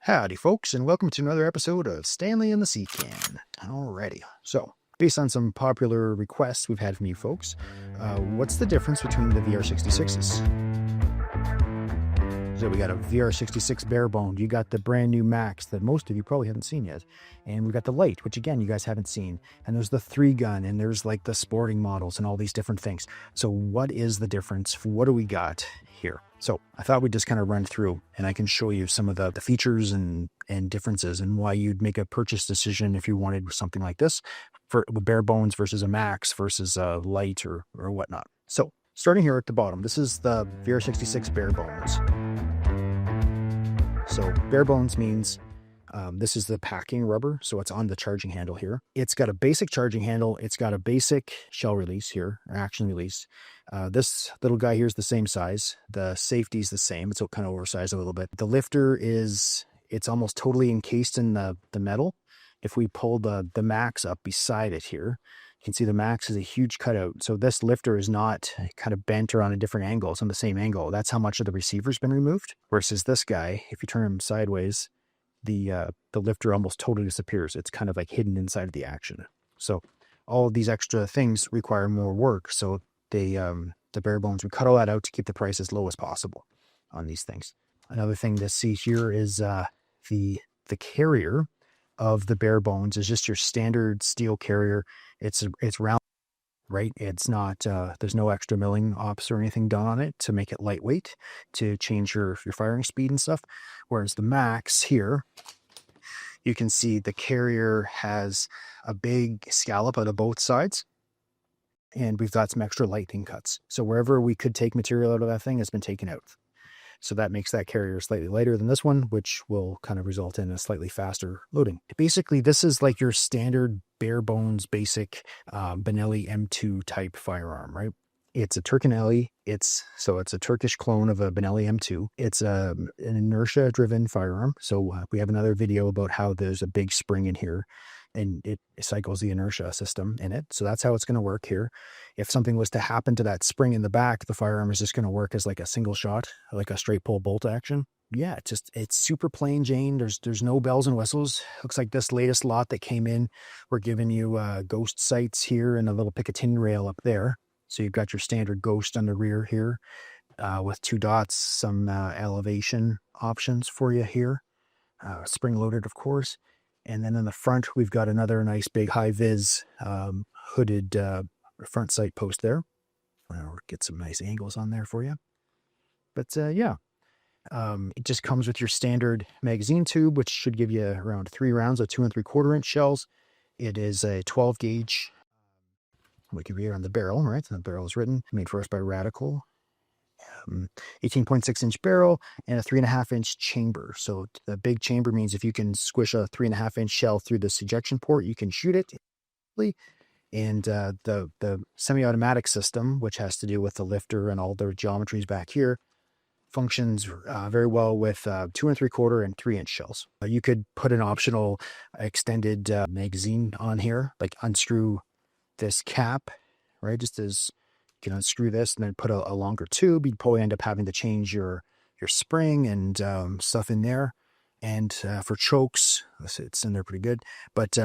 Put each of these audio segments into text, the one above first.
Howdy, folks, and welcome to another episode of Stanley and the Sea Can. Alrighty, so based on some popular requests we've had from you folks, what's the difference between the VR66s? So we got a VR66 barebone, you got the brand new Max that most of you probably haven't seen yet, and we got the Lite, which again you guys haven't seen, and there's the 3-gun, and there's like the sporting models and all these different things. So what is the difference? What do we got here? So I thought we'd just kind of run through, and I can show you some of the features and differences and why you'd make a purchase decision if you wanted something like this for bare bones versus a Max versus a Lite or whatnot. So starting here at the bottom, this is the VR66 bare bones. So bare bones means this is the packing rubber, so it's on the charging handle here. It's got a basic charging handle. It's got a basic shell release here, or action release. This little guy here is the same size. The safety is the same. It's kind of oversized a little bit. The lifter it's almost totally encased in the metal. If we pull the Max up beside it here, you can see the Max is a huge cutout. So this lifter is not kind of bent or on a different angle. It's on the same angle. That's how much of the receiver's been removed. Versus this guy, if you turn him sideways, the lifter almost totally disappears. It's kind of like hidden inside of the action. So all of these extra things require more work. So the bare bones, we cut all that out to keep the price as low as possible on these things. Another thing to see here is the carrier of the bare bones is just your standard steel carrier. It's round, right? It's not, there's no extra milling ops or anything done on it to make it lightweight, to change your firing speed and stuff. Whereas the Max here, you can see the carrier has a big scallop out of both sides. And we've got some extra lightning cuts. So wherever we could take material out of that thing has been taken out. So that makes that carrier slightly lighter than this one, which will kind of result in a slightly faster loading. Basically, this is like your standard bare bones basic Benelli M2 type firearm, right? It's a Turkinelli. It's a Turkish clone of a Benelli M2. It's an inertia-driven firearm. So we have another video about how there's a big spring in here, and it cycles the inertia system in it. So that's how it's going to work here. If something was to happen to that spring in the back, the firearm is just going to work as like a single shot, like a straight pull bolt action. Yeah, it's super plain Jane. There's no bells and whistles. Looks like this latest lot that came in, we're giving you ghost sights here and a little Picatinny rail up there. So you've got your standard ghost on the rear here with 2 dots, some elevation options for you here. Spring loaded, of course. And then in the front, we've got another nice big high-vis hooded front sight post there. I'll get some nice angles on there for you. But yeah, it just comes with your standard magazine tube, which should give you around 3 rounds of 2 3/4 inch shells. It is a 12 gauge. We can read on the barrel, right? The barrel is written, made for us by Radical. 18.6 inch barrel and a 3.5 inch chamber. So the big chamber means if you can squish a 3.5 inch shell through this ejection port, you can shoot it. And the semi-automatic system, which has to do with the lifter and all the geometries back here, functions very well with 2 3/4 and 3 inch shells. You could put an optional extended magazine on here, like unscrew this cap, right? Just as you can unscrew this and then put a longer tube. You'd probably end up having to change your spring and stuff in there. And for chokes, it's in there pretty good, but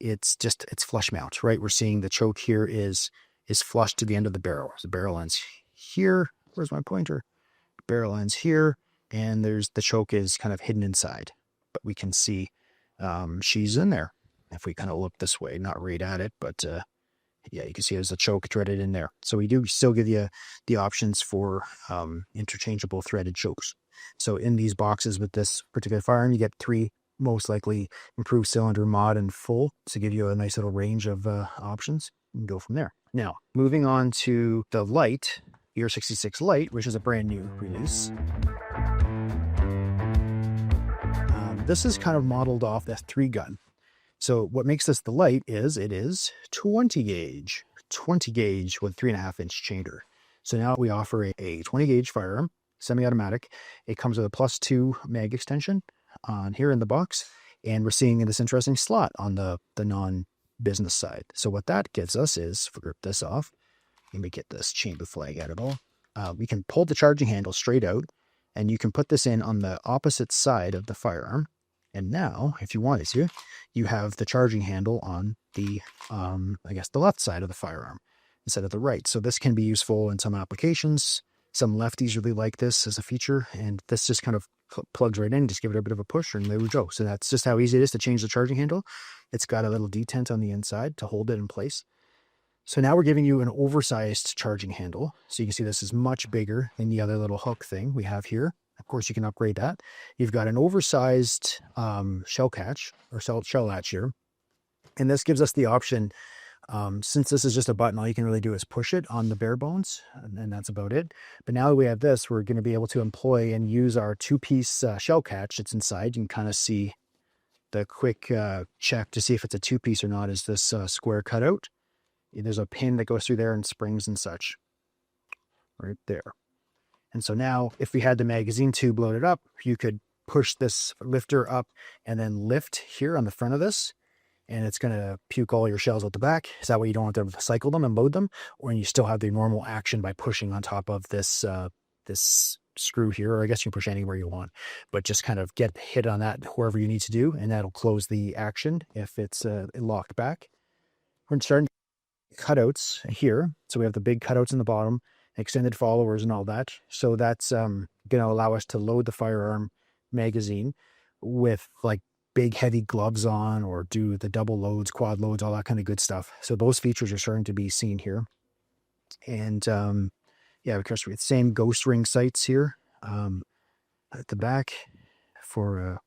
it's flush mount, right? We're seeing the choke here is flush to the end of the barrel. So the barrel ends here. Where's my pointer? Barrel ends here, and the choke is kind of hidden inside, but we can see she's in there. If we kind of look this way, not right at it, but yeah, you can see there's a choke threaded in there. So we do still give you the options for interchangeable threaded chokes. So in these boxes with this particular firearm, you get 3 most likely improved cylinder, mod, and full to give you a nice little range of options. You can go from there. Now, moving on to the Lite, VR66 Lite, which is a brand new release. This is kind of modeled off that 3-gun. So what makes this the Lite is it is 20 gauge with 3.5 inch chamber. So now we offer a 20 gauge firearm, semi-automatic. It comes with a +2 mag extension on here in the box. And we're seeing this interesting slot on the non-business side. So what that gets us is, if we rip this off, let me get this chamber flag out of all. We can pull the charging handle straight out And you can put this in on the opposite side of the firearm. And now, if you wanted to, you have the charging handle on the, I guess, the left side of the firearm instead of the right. So this can be useful in some applications. Some lefties really like this as a feature, and this just kind of plugs right in. Just give it a bit of a push, and there we go. So that's just how easy it is to change the charging handle. It's got a little detent on the inside to hold it in place. So now we're giving you an oversized charging handle. So you can see this is much bigger than the other little hook thing we have here. Of course, you can upgrade that. You've got an oversized shell catch or shell latch here. And this gives us the option, since this is just a button, all you can really do is push it on the bare bones, and that's about it. But now that we have this, we're going to be able to employ and use our two-piece shell catch that's inside. You can kind of see the quick check to see if it's a two-piece or not is this square cutout. There's a pin that goes through there and springs and such right there. And so now if we had the magazine tube loaded up, you could push this lifter up and then lift here on the front of this, and it's going to puke all your shells out the back. So that way you don't have to cycle them and load them, or you still have the normal action by pushing on top of this this screw here, or I guess you can push anywhere you want, but just kind of get hit on that wherever you need to do, and that'll close the action if it's locked back. We're starting cutouts here. So we have the big cutouts in the bottom, extended followers and all that. So that's going to allow us to load the firearm magazine with like big heavy gloves on, or do the double loads, quad loads, all that kind of good stuff. So those features are starting to be seen here. And yeah, of course, we have the same ghost ring sights here at the back for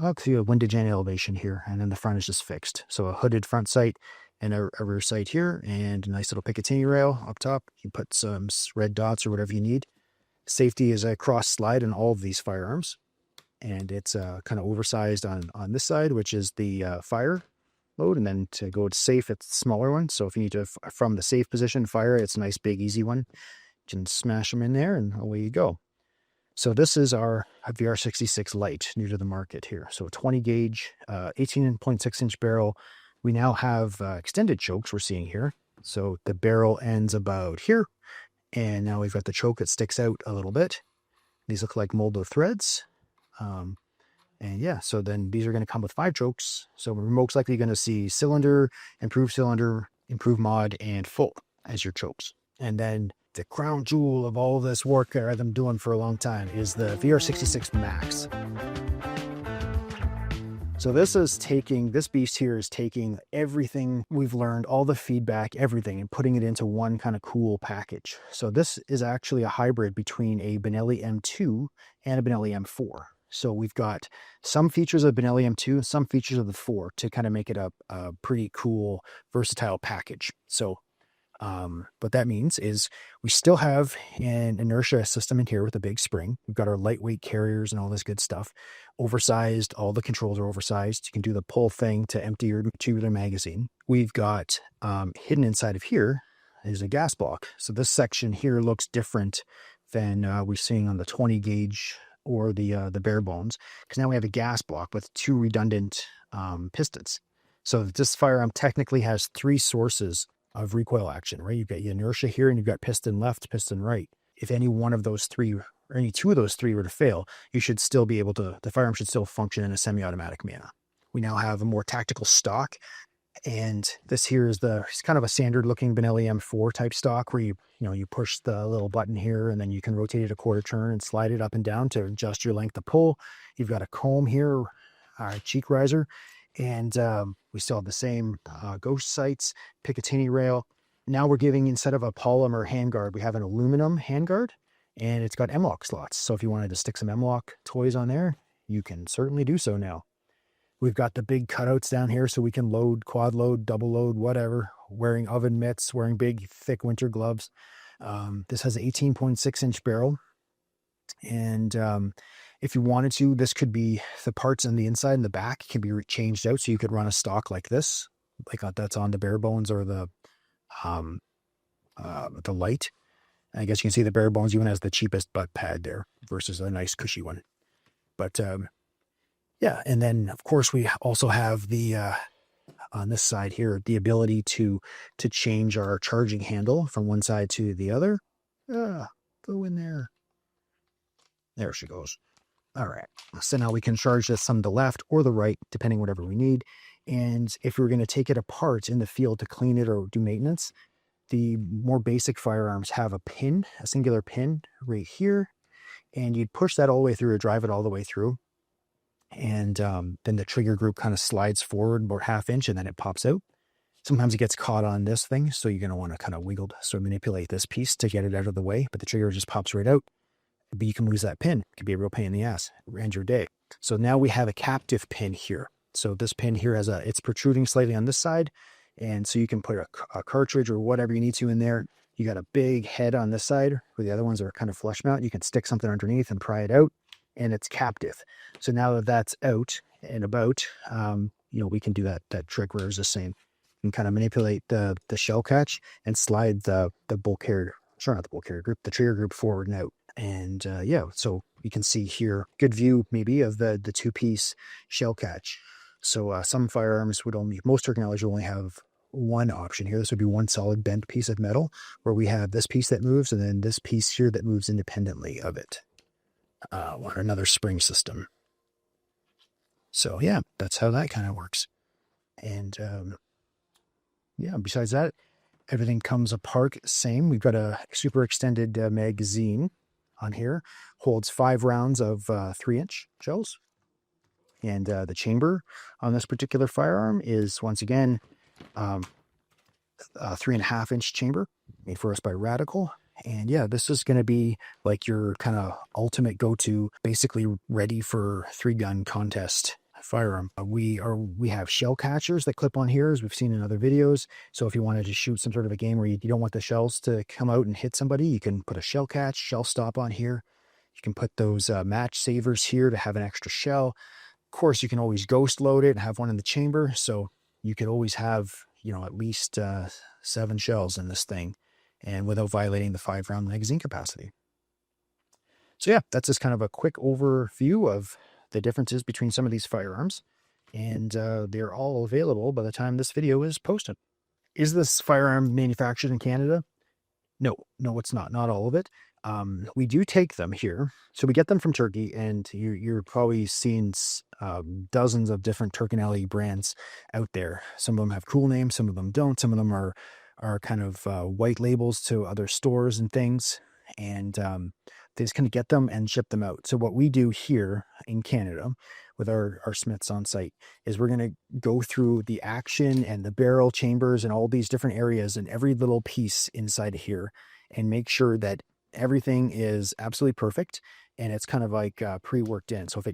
up to a windage and elevation here. And then the front is just fixed. So a hooded front sight and a rear sight here, and a nice little Picatinny rail up top. You put some red dots or whatever you need. Safety is a cross slide in all of these firearms, and it's kind of oversized on this side, which is the fire load, and then to go to safe, it's the smaller one. So if you need to, from the safe position, fire, it's a nice big easy one. You can smash them in there, and away you go. So this is our VR66 Lite, new to the market here. So 20 gauge, 18.6 inch barrel. We now have extended chokes we're seeing here. So the barrel ends about here, and now we've got the choke that sticks out a little bit. These look like Moldo threads. And yeah, so then these are going to come with 5 chokes. So we're most likely going to see cylinder, improved mod, and full as your chokes. And then the crown jewel of all this work that I've been doing for a long time is the VR66 Max. So this beast here is taking everything we've learned, all the feedback, everything, and putting it into one kind of cool package. So this is actually a hybrid between a Benelli M2 and a Benelli M4. So we've got some features of Benelli M2 and some features of the 4 to kind of make it a pretty cool, versatile package. So what that means is we still have an inertia system in here with a big spring. We've got our lightweight carriers and all this good stuff. Oversized, all the controls are oversized. You can do the pull thing to empty your tubular magazine. We've got hidden inside of here is a gas block. So this section here looks different than we're seeing on the 20 gauge or the bare bones, because now we have a gas block with 2 redundant pistons. So this firearm technically has 3 sources of recoil action, right? You've got your inertia here, and you've got piston left, piston right. If any one of those 3 or any 2 of those 3 were to fail, you should still be able to, the firearm should still function in a semi-automatic manner. We now have a more tactical stock, and this here is it's kind of a standard looking Benelli M4 type stock, where you push the little button here, and then you can rotate it a quarter turn and slide it up and down to adjust your length of pull. You've got a comb here, a cheek riser, and we still have the same ghost sights, Picatinny rail. Now we're giving, instead of a polymer handguard, we have an aluminum handguard, and it's got M-LOK slots. So if you wanted to stick some M-LOK toys on there, you can certainly do so now. We've got the big cutouts down here so we can load, quad load, double load, whatever, wearing oven mitts, wearing big, thick winter gloves. This has an 18.6 inch barrel. And if you wanted to, this could be the parts on the inside and the back can be changed out. So you could run a stock like this, like that's on the bare bones or the Lite. I guess you can see the bare bones even has the cheapest butt pad there versus a nice cushy one. But yeah, and then of course we also have the on this side here the ability to change our charging handle from one side to the other. Go in there. There she goes. All right. So now we can charge this from the left or the right, depending whatever we need. And if we were going to take it apart in the field to clean it or do maintenance, the more basic firearms have a pin, a singular pin right here. And you'd push that all the way through or drive it all the way through. And then the trigger group kind of slides forward about 1/2 inch and then it pops out. Sometimes it gets caught on this thing. So you're going to want to kind of wiggle, so manipulate this piece to get it out of the way. But the trigger just pops right out. But you can lose that pin. It can be a real pain in the ass. End your day. So now we have a captive pin here. So this pin here it's protruding slightly on this side. And so you can put a cartridge or whatever you need to in there. You got a big head on this side where the other ones are kind of flush mount. You can stick something underneath and pry it out and it's captive. So now that that's out and about, we can do that trick where it's the same. You can kind of manipulate the shell catch and slide the bolt carrier, sorry, not the bolt carrier group, the trigger group forward and out. And so you can see here, good view maybe of the two-piece shell catch. So some firearms most Turkinellis will only have one option here. This would be one solid bent piece of metal where we have this piece that moves and then this piece here that moves independently of it on another spring system. So yeah, that's how that kind of works. And besides that, everything comes apart same. We've got a super extended magazine on here, holds 5 rounds of 3-inch shells. And the chamber on this particular firearm is, once again, a 3.5-inch chamber made for us by Radical. And yeah, this is going to be like your kind of ultimate go-to, basically ready for 3-gun contest firearm. We have shell catchers that clip on here, as we've seen in other videos. So if you wanted to shoot some sort of a game where you don't want the shells to come out and hit somebody, you can put a shell catch, shell stop on here. You can put those match savers here to have an extra shell. Of course, you can always ghost load it and have one in the chamber. So you could always have, at least 7 shells in this thing and without violating the 5-round magazine capacity. So yeah, that's just kind of a quick overview of the differences between some of these firearms. And they're all available by the time this video is posted. Is this firearm manufactured in Canada? No, it's not. Not all of it. We do take them here. So we get them from Turkey, and you're probably seen dozens of different Turkinelli brands out there. Some of them have cool names, some of them don't. Some of them are kind of white labels to other stores and things. And they just kind of get them and ship them out. So what we do here in Canada with our smiths on site is we're going to go through the action and the barrel chambers and all these different areas and every little piece inside of here and make sure that everything is absolutely perfect and it's kind of like pre-worked in. So if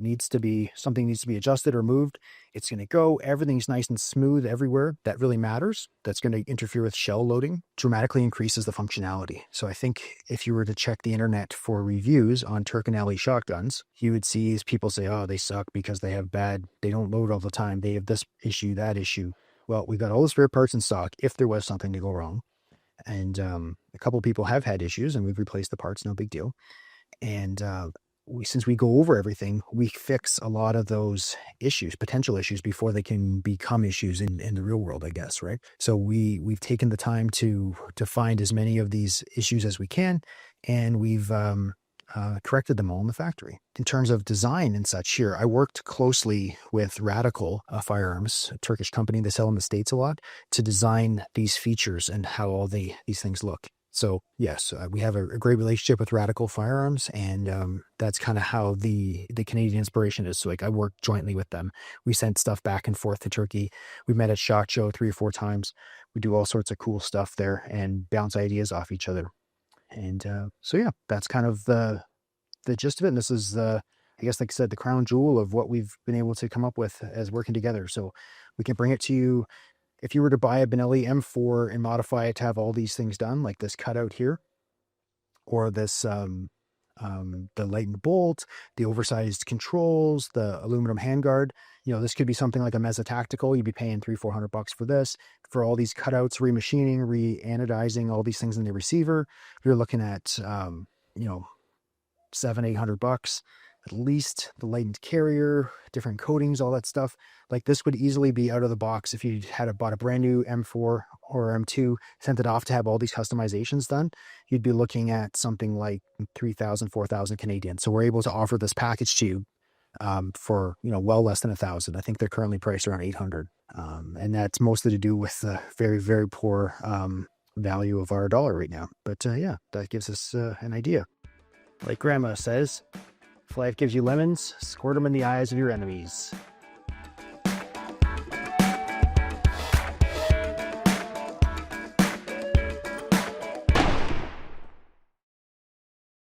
something needs to be adjusted or moved, it's going to go. Everything's nice and smooth everywhere. That really matters. That's going to interfere with shell loading, dramatically increases the functionality. So I think if you were to check the internet for reviews on Turkinelli shotguns, you would see people say, oh, they suck because they don't load all the time. They have this issue, that issue. Well, we've got all the spare parts in stock if there was something to go wrong. And a couple of people have had issues and we've replaced the parts, no big deal. And since we go over everything, we fix a lot of those issues, potential issues, before they can become issues in the real world, I guess, right? So we've taken the time to find as many of these issues as we can, and we've corrected them all in the factory. In terms of design and such here, I worked closely with Radical Firearms, a Turkish company that sell in the States a lot, to design these features and how all these things look. So yes, we have a great relationship with Radical Firearms, and that's kind of how the Canadian inspiration is. So like I work jointly with them. We sent stuff back and forth to Turkey. We met at SHOT Show 3 or 4 times. We do all sorts of cool stuff there and bounce ideas off each other. And so yeah, that's kind of the gist of it. And this is I guess, like I said, the crown jewel of what we've been able to come up with as working together. So we can bring it to you. If you were to buy a Benelli M4 and modify it to have all these things done, like this cutout here, or this, the lightened bolt, the oversized controls, the aluminum handguard, this could be something like a Mesa Tactical. You'd be paying $300-400 for this. For all these cutouts, remachining, re-anodizing, all these things in the receiver, you're looking at, $700-800. at least the lightened carrier, different coatings, all that stuff. Like this would easily be out of the box if you had bought a brand new M4 or M2, sent it off to have all these customizations done. You'd be looking at something like 3,000, 4,000 Canadian. So we're able to offer this package to you for, you know, well less than 1,000. I think they're currently priced around 800. And that's mostly to do with the very, very poor value of our dollar right now. But yeah, that gives us an idea. Like Grandma says, if life gives you lemons, squirt them in the eyes of your enemies.